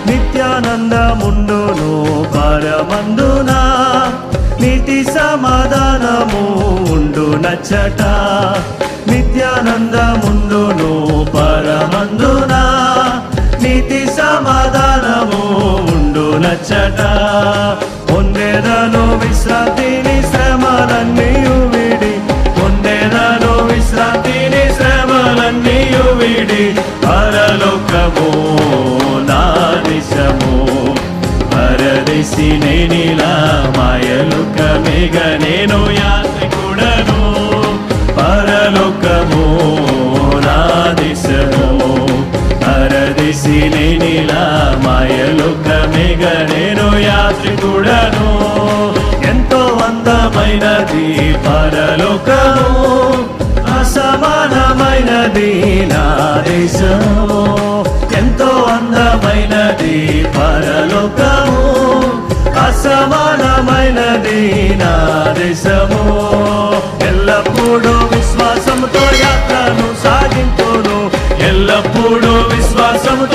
నిత్యానందముండును పరమందున, నీతి సమాధానము ఉండు నచ్చట. నిత్యానందముండును పరమందున, నీతి సమాధానము ఉండు నచ్చట. పొందెదను విశ్రాంతిని శ్రమలన్నీయు విడి, పొందెదను విశ్రాంతిని శ్రమలన్నీయు విడి, పరలోకము నా దేశము. పరదేశి నేనిలా మాయలోకమేగ నేను యాత్రికుడను, పరలోకము నా దేశము. పరదేశి నేనిలా మాయలోకమేగ నేను యాత్రికుడను. ఎంతో అందమైనది పరలోకము, అసమానమైనది నా దేశము. ఎంతో అందమైనది పరలోకము, అసమానమైనది నా దేశము. ఎల్లప్పుడూ విశ్వాసముతో యాత్రను సాగింతును, ఎల్లప్పుడూ విశ్వాసముతో